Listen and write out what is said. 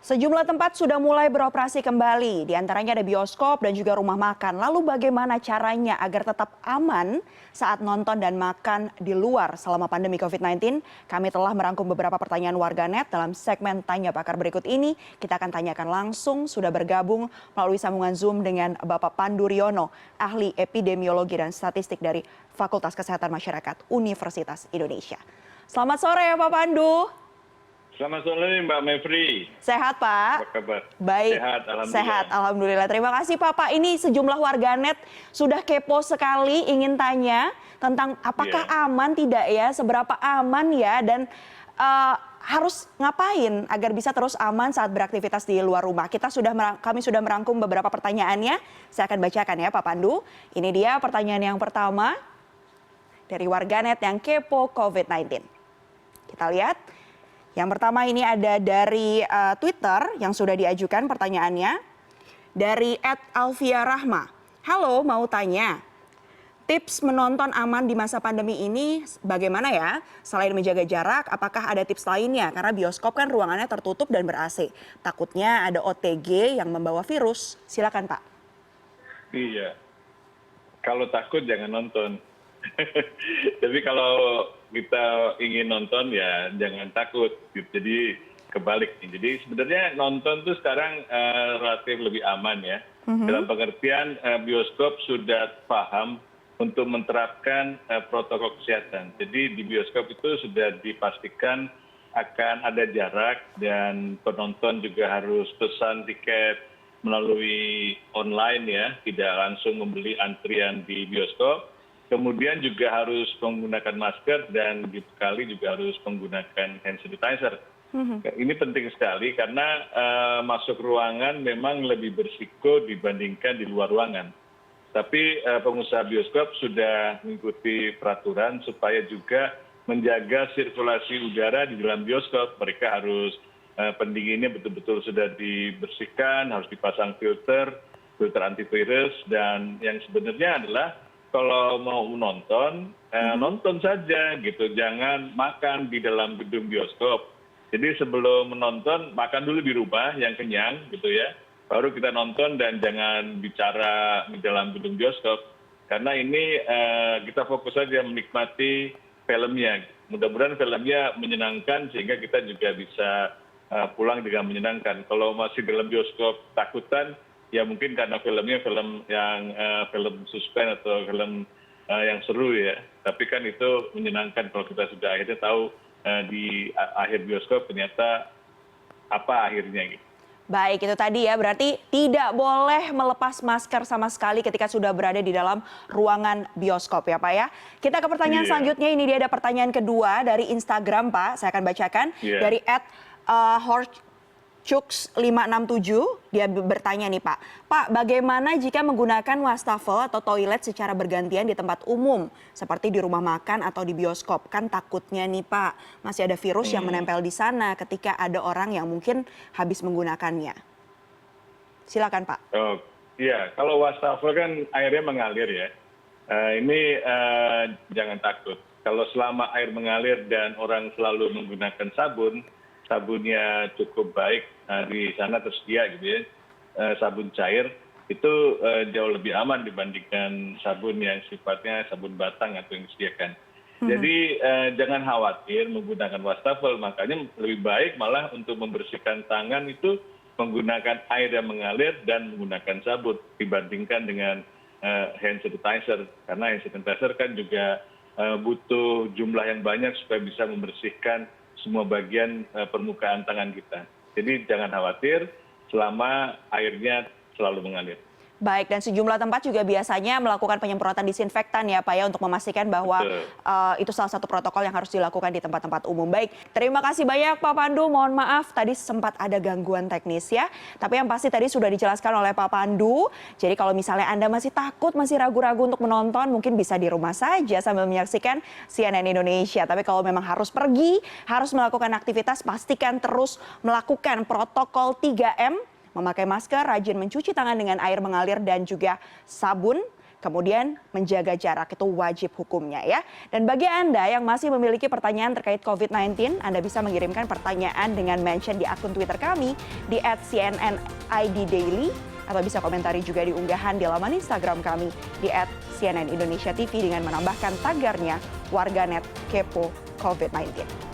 Sejumlah tempat sudah mulai beroperasi kembali, di antaranya ada bioskop dan juga rumah makan. Lalu bagaimana caranya agar tetap aman saat nonton dan makan di luar selama pandemi COVID-19? Kami telah merangkum beberapa pertanyaan warganet dalam segmen Tanya Pakar berikut ini. Kita akan tanyakan langsung, sudah bergabung melalui sambungan Zoom dengan Bapak Pandu Riono, ahli epidemiologi dan statistik dari Fakultas Kesehatan Masyarakat Universitas Indonesia. Selamat sore ya Pak Pandu. Selamat sore Mbak Mevri. Sehat Pak? Apa kabar? Baik, Sehat, Alhamdulillah. Terima kasih Pak. Ini sejumlah warganet sudah kepo sekali ingin tanya tentang apakah aman tidak ya, seberapa aman ya, dan harus ngapain agar bisa terus aman saat beraktivitas di luar rumah. Kami sudah merangkum beberapa pertanyaannya, saya akan bacakan ya Pak Pandu. Ini dia pertanyaan yang pertama dari warganet yang kepo COVID-19. Kita lihat. Yang pertama ini ada dari Twitter yang sudah diajukan pertanyaannya. Dari @alfiarahma. Halo, mau tanya. Tips menonton aman di masa pandemi ini bagaimana ya? Selain menjaga jarak, apakah ada tips lainnya? Karena bioskop kan ruangannya tertutup dan ber-AC. Takutnya ada OTG yang membawa virus. Silakan Pak. Iya. Kalau takut jangan nonton. Tapi kalau kita ingin nonton ya jangan takut. Jadi kebalik nih. Jadi sebenarnya nonton tuh sekarang relatif lebih aman ya. Dalam pengertian bioskop sudah paham untuk menerapkan protokol kesehatan. Jadi di bioskop itu sudah dipastikan akan ada jarak dan penonton juga harus pesan tiket melalui online ya, tidak langsung membeli antrian di bioskop. Kemudian juga harus menggunakan masker dan dibekali juga harus menggunakan hand sanitizer. Ini penting sekali karena masuk ruangan memang lebih berisiko dibandingkan di luar ruangan. Tapi pengusaha bioskop sudah mengikuti peraturan supaya juga menjaga sirkulasi udara di dalam bioskop. Mereka harus pendinginnya betul-betul sudah dibersihkan, harus dipasang filter antivirus, dan yang sebenarnya adalah kalau mau menonton, nonton saja gitu, jangan makan di dalam gedung bioskop. Jadi sebelum menonton, makan dulu di rumah yang kenyang gitu ya, baru kita nonton dan jangan bicara di dalam gedung bioskop. Karena ini kita fokus saja menikmati filmnya. Mudah-mudahan filmnya menyenangkan sehingga kita juga bisa pulang dengan menyenangkan. Kalau masih dalam bioskop takutan, ya mungkin karena filmnya film suspense atau film yang seru ya. Tapi kan itu menyenangkan kalau kita sudah akhirnya tahu di akhir bioskop ternyata apa akhirnya gitu. Baik, itu tadi ya, berarti tidak boleh melepas masker sama sekali ketika sudah berada di dalam ruangan bioskop ya Pak ya. Kita ke pertanyaan selanjutnya, ini dia ada pertanyaan kedua dari Instagram Pak, saya akan bacakan. Dari @Horchux567, dia bertanya nih Pak. Pak, bagaimana jika menggunakan wastafel atau toilet secara bergantian di tempat umum, seperti di rumah makan atau di bioskop? Kan takutnya nih Pak, masih ada virus yang menempel di sana ketika ada orang yang mungkin habis menggunakannya. Silakan Pak. Oh, iya, kalau wastafel kan airnya mengalir ya. Ini jangan takut. Kalau selama air mengalir dan orang selalu menggunakan sabun, sabunnya cukup baik di sana tersedia gitu ya, sabun cair itu jauh lebih aman dibandingkan sabun yang sifatnya sabun batang atau yang disediakan. Jadi jangan khawatir menggunakan wastafel, makanya lebih baik malah untuk membersihkan tangan itu menggunakan air yang mengalir dan menggunakan sabun dibandingkan dengan hand sanitizer, karena hand sanitizer kan juga butuh jumlah yang banyak supaya bisa membersihkan semua bagian permukaan tangan kita. Jadi jangan khawatir selama airnya selalu mengalir. Baik, dan sejumlah tempat juga biasanya melakukan penyemprotan disinfektan ya Pak ya, untuk memastikan bahwa itu salah satu protokol yang harus dilakukan di tempat-tempat umum. Baik, terima kasih banyak Pak Pandu. Mohon maaf tadi sempat ada gangguan teknis ya. Tapi yang pasti tadi sudah dijelaskan oleh Pak Pandu. Jadi kalau misalnya Anda masih takut, masih ragu-ragu untuk menonton, mungkin bisa di rumah saja sambil menyaksikan CNN Indonesia. Tapi kalau memang harus pergi, harus melakukan aktivitas, pastikan terus melakukan protokol 3M. Memakai masker, rajin mencuci tangan dengan air mengalir dan juga sabun, Kemudian menjaga jarak itu wajib hukumnya ya. Dan bagi Anda yang masih memiliki pertanyaan terkait COVID-19, Anda bisa mengirimkan pertanyaan dengan mention di akun Twitter kami di @cnniddaily atau bisa komentari juga di unggahan di laman Instagram kami di @cnnindonesiatv dengan menambahkan tagarnya warganet kepo COVID-19.